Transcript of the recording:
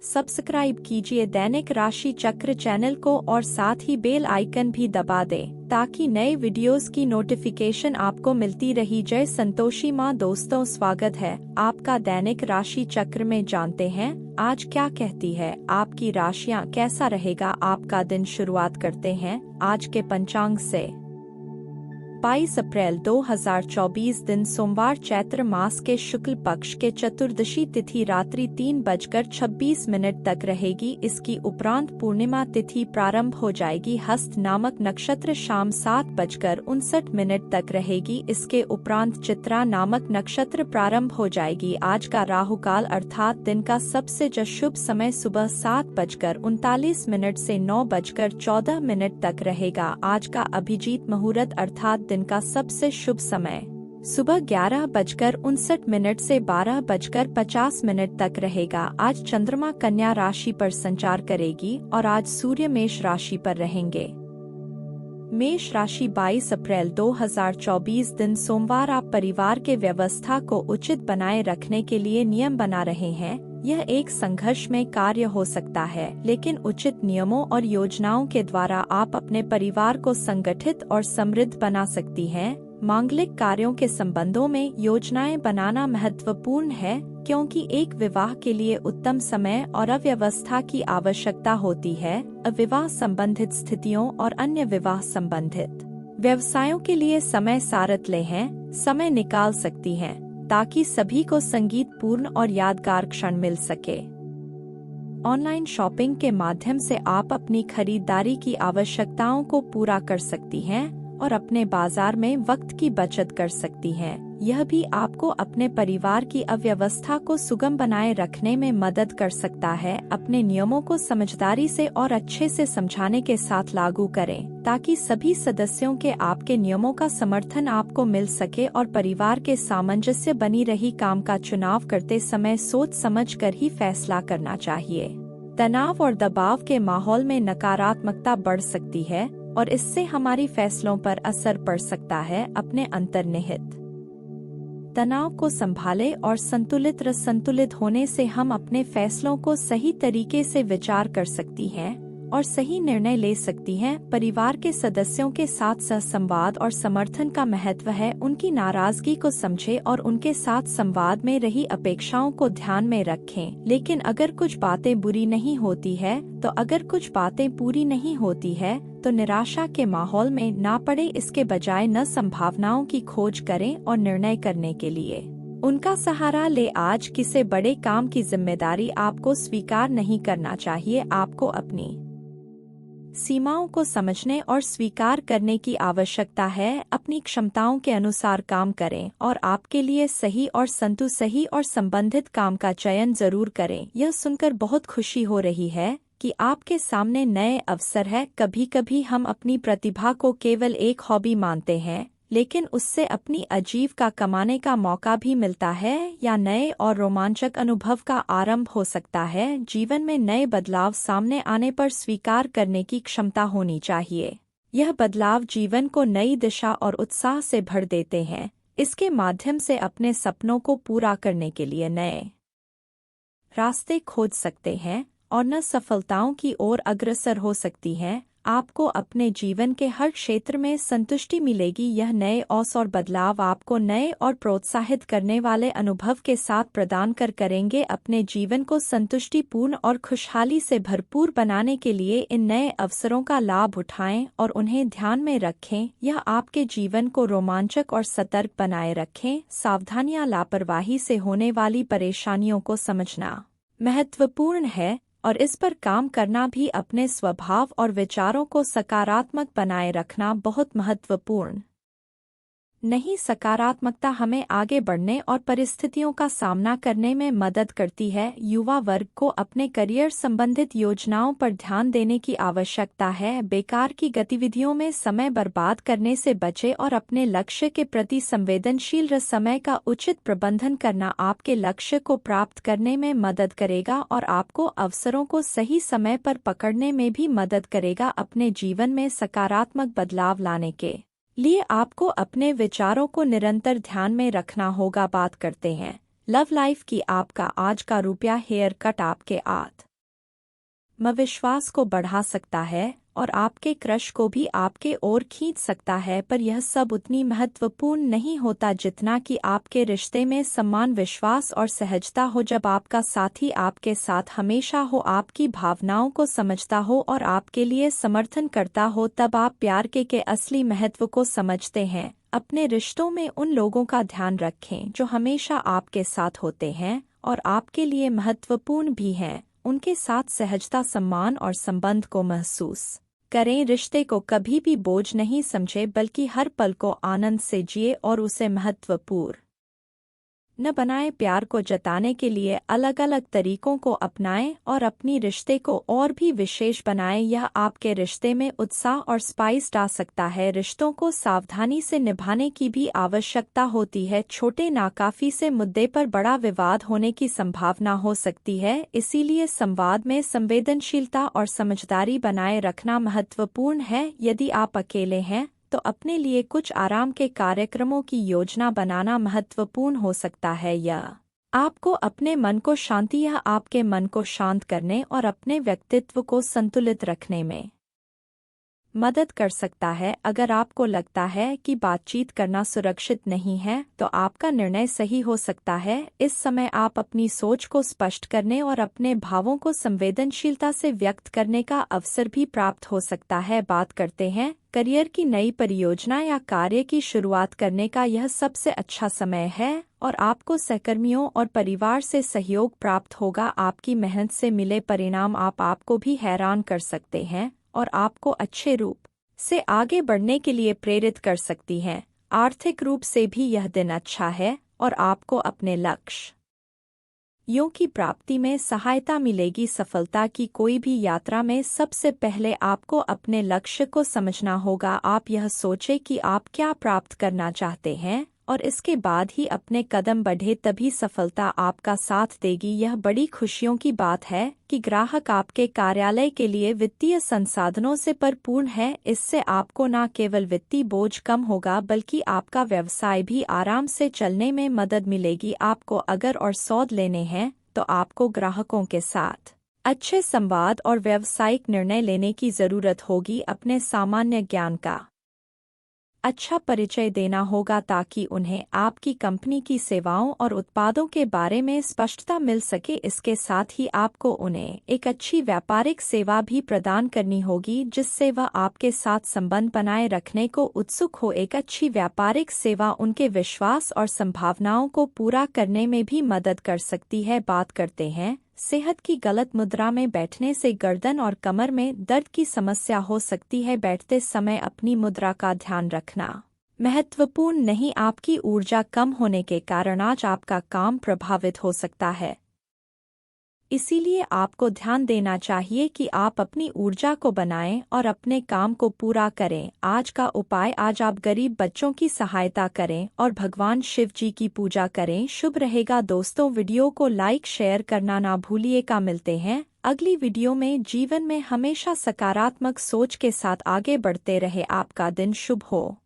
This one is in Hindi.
सब्सक्राइब कीजिए दैनिक राशि चक्र चैनल को और साथ ही बेल आइकन भी दबा दें ताकि नए वीडियोस की नोटिफिकेशन आपको मिलती रही। जय संतोषी माँ। दोस्तों, स्वागत है आपका दैनिक राशि चक्र में। जानते हैं आज क्या कहती है आपकी राशियाँ, कैसा रहेगा आपका दिन। शुरुआत करते हैं आज के पंचांग से। 22 अप्रैल 2024 दिन सोमवार, चैत्र मास के शुक्ल पक्ष के चतुर्दशी तिथि रात्रि 3:26 तक रहेगी। इसकी उपरांत पूर्णिमा तिथि प्रारंभ हो जाएगी। हस्त नामक नक्षत्र शाम 7:59 तक रहेगी। इसके उपरांत चित्रा नामक नक्षत्र प्रारंभ हो जाएगी। आज का राहु काल अर्थात दिन का सबसे शुभ समय सुबह 7:39 से 9:14 तक रहेगा। आज का अभिजीत मुहूर्त अर्थात दिन का सबसे शुभ समय सुबह 11:59 से 12:50 तक रहेगा। आज चंद्रमा कन्या राशि पर संचार करेगी और आज सूर्य मेष राशि पर रहेंगे। मेष राशि 22 अप्रैल 2024 दिन सोमवार, आप परिवार के व्यवस्था को उचित बनाए रखने के लिए नियम बना रहे हैं। यह एक संघर्ष में कार्य हो सकता है, लेकिन उचित नियमों और योजनाओं के द्वारा आप अपने परिवार को संगठित और समृद्ध बना सकती हैं। मांगलिक कार्यों के संबंधों में योजनाएं बनाना महत्वपूर्ण है, क्योंकि एक विवाह के लिए उत्तम समय और अव्यवस्था की आवश्यकता होती है। अविवाह संबंधित स्थितियों और अन्य विवाह संबंधित व्यवसायों के लिए समय सारत समय निकाल सकती हैं, ताकि सभी को संगीतपूर्ण और यादगार क्षण मिल सके। ऑनलाइन शॉपिंग के माध्यम से आप अपनी खरीदारी की आवश्यकताओं को पूरा कर सकती हैं और अपने बाजार में वक्त की बचत कर सकती हैं। यह भी आपको अपने परिवार की अव्यवस्था को सुगम बनाए रखने में मदद कर सकता है। अपने नियमों को समझदारी से और अच्छे से समझाने के साथ लागू करें, ताकि सभी सदस्यों के आपके नियमों का समर्थन आपको मिल सके और परिवार के सामंजस्य बनी रही। काम का चुनाव करते समय सोच समझकर ही फैसला करना चाहिए। तनाव और दबाव के माहौल में नकारात्मकता बढ़ सकती है और इससे हमारी फैसलों पर असर पड़ सकता है। अपने अंतर्निहित तनाव को संभालें और संतुलित होने से हम अपने फैसलों को सही तरीके से विचार कर सकती हैं और सही निर्णय ले सकती हैं। परिवार के सदस्यों के साथ सहसंवाद और समर्थन का महत्व है। उनकी नाराजगी को समझें और उनके साथ संवाद में रही अपेक्षाओं को ध्यान में रखें। लेकिन अगर कुछ बातें पूरी नहीं होती है तो निराशा के माहौल में ना पड़े। इसके बजाय न संभावनाओं की खोज करें और निर्णय करने के लिए उनका सहारा ले। आज किसी बड़े काम की जिम्मेदारी आपको स्वीकार नहीं करना चाहिए। आपको अपनी सीमाओं को समझने और स्वीकार करने की आवश्यकता है। अपनी क्षमताओं के अनुसार काम करें और आपके लिए सही और संबंधित काम का चयन जरूर करें। यह सुनकर बहुत खुशी हो रही है कि आपके सामने नए अवसर है। कभी कभी हम अपनी प्रतिभा को केवल एक हॉबी मानते हैं, लेकिन उससे अपनी आजीविका कमाने का मौका भी मिलता है या नए और रोमांचक अनुभव का आरंभ हो सकता है। जीवन में नए बदलाव सामने आने पर स्वीकार करने की क्षमता होनी चाहिए। यह बदलाव जीवन को नई दिशा और उत्साह से भर देते हैं। इसके माध्यम से अपने सपनों को पूरा करने के लिए नए रास्ते खोज सकते हैं और न सफलताओं की ओर अग्रसर हो सकती हैं। आपको अपने जीवन के हर क्षेत्र में संतुष्टि मिलेगी। यह नए अवसर और बदलाव आपको नए और प्रोत्साहित करने वाले अनुभव के साथ प्रदान करेंगे। अपने जीवन को संतुष्टिपूर्ण और खुशहाली से भरपूर बनाने के लिए इन नए अवसरों का लाभ उठाएं और उन्हें ध्यान में रखें। यह आपके जीवन को रोमांचक और सतर्क बनाए रखें। सावधानियां, लापरवाही से होने वाली परेशानियों को समझना महत्वपूर्ण है और इस पर काम करना भी। अपने स्वभाव और विचारों को सकारात्मक बनाए रखना बहुत महत्वपूर्ण नहीं। सकारात्मकता हमें आगे बढ़ने और परिस्थितियों का सामना करने में मदद करती है। युवा वर्ग को अपने करियर संबंधित योजनाओं पर ध्यान देने की आवश्यकता है। बेकार की गतिविधियों में समय बर्बाद करने से बचें और अपने लक्ष्य के प्रति संवेदनशील रह। समय का उचित प्रबंधन करना आपके लक्ष्य को प्राप्त करने में मदद करेगा और आपको अवसरों को सही समय पर पकड़ने में भी मदद करेगा। अपने जीवन में सकारात्मक बदलाव लाने के लिए आपको अपने विचारों को निरंतर ध्यान में रखना होगा। बात करते हैं लव लाइफ की। आपका आज का रुपया हेयर कट आपके आत्मविश्वास को बढ़ा सकता है और आपके क्रश को भी आपके ओर खींच सकता है, पर यह सब उतनी महत्वपूर्ण नहीं होता जितना कि आपके रिश्ते में सम्मान, विश्वास और सहजता हो। जब आपका साथी आपके साथ हमेशा हो, आपकी भावनाओं को समझता हो और आपके लिए समर्थन करता हो, तब आप प्यार के असली महत्व को समझते हैं। अपने रिश्तों में उन लोगों का ध्यान रखें जो हमेशा आपके साथ होते हैं और आपके लिए महत्वपूर्ण भी हैं। उनके साथ सहजता, सम्मान और संबंध को महसूस करें। रिश्ते को कभी भी बोझ नहीं समझे, बल्कि हर पल को आनंद से जिए और उसे महत्वपूर्ण न बनाए। प्यार को जताने के लिए अलग अलग तरीकों को अपनाएं और अपनी रिश्ते को और भी विशेष बनाएं। यह आपके रिश्ते में उत्साह और स्पाइस डाल सकता है। रिश्तों को सावधानी से निभाने की भी आवश्यकता होती है। छोटे नाकाफी से मुद्दे पर बड़ा विवाद होने की संभावना हो सकती है, इसीलिए संवाद में संवेदनशीलता और समझदारी बनाए रखना महत्वपूर्ण है। यदि आप अकेले हैं तो अपने लिए कुछ आराम के कार्यक्रमों की योजना बनाना महत्वपूर्ण हो सकता है। यह आपको अपने मन को शांति या आपके मन को शांत करने और अपने व्यक्तित्व को संतुलित रखने में मदद कर सकता है। अगर आपको लगता है कि बातचीत करना सुरक्षित नहीं है, तो आपका निर्णय सही हो सकता है। इस समय आप अपनी सोच को स्पष्ट करने और अपने भावों को संवेदनशीलता से व्यक्त करने का अवसर भी प्राप्त हो सकता है। बात करते हैं करियर की नई परियोजना या कार्य की शुरुआत करने का, यह सबसे अच्छा समय है और आपको सहकर्मियों और परिवार से सहयोग प्राप्त होगा। आपकी मेहनत से मिले परिणाम आपको भी हैरान कर सकते हैं और आपको अच्छे रूप से आगे बढ़ने के लिए प्रेरित कर सकती हैं। आर्थिक रूप से भी यह दिन अच्छा है और आपको अपने लक्ष्य की प्राप्ति में सहायता मिलेगी। सफलता की कोई भी यात्रा में सबसे पहले आपको अपने लक्ष्य को समझना होगा। आप यह सोचें कि आप क्या प्राप्त करना चाहते हैं और इसके बाद ही अपने कदम बढ़े, तभी सफलता आपका साथ देगी। यह बड़ी खुशियों की बात है कि ग्राहक आपके कार्यालय के लिए वित्तीय संसाधनों से भरपूर है। इससे आपको न केवल वित्तीय बोझ कम होगा, बल्कि आपका व्यवसाय भी आराम से चलने में मदद मिलेगी। आपको अगर और सौदे लेने हैं तो आपको ग्राहकों के साथ अच्छे संवाद और व्यावसायिक निर्णय लेने की जरूरत होगी। अपने सामान्य ज्ञान का अच्छा परिचय देना होगा ताकि उन्हें आपकी कंपनी की सेवाओं और उत्पादों के बारे में स्पष्टता मिल सके। इसके साथ ही आपको उन्हें एक अच्छी व्यापारिक सेवा भी प्रदान करनी होगी, जिससे वह आपके साथ संबंध बनाए रखने को उत्सुक हो। एक अच्छी व्यापारिक सेवा उनके विश्वास और संभावनाओं को पूरा करने में भी मदद कर सकती है। बात करते हैं सेहत की। गलत मुद्रा में बैठने से गर्दन और कमर में दर्द की समस्या हो सकती है। बैठते समय अपनी मुद्रा का ध्यान रखना महत्वपूर्ण नहीं। आपकी ऊर्जा कम होने के कारण आज आपका काम प्रभावित हो सकता है, इसीलिए आपको ध्यान देना चाहिए कि आप अपनी ऊर्जा को बनाएं और अपने काम को पूरा करें। आज का उपाय, आज आप गरीब बच्चों की सहायता करें और भगवान शिव जी की पूजा करें। शुभ रहेगा। दोस्तों, वीडियो को लाइक शेयर करना ना भूलिएगा। मिलते हैं अगली वीडियो में। जीवन में हमेशा सकारात्मक सोच के साथ आगे बढ़ते रहे। आपका दिन शुभ हो।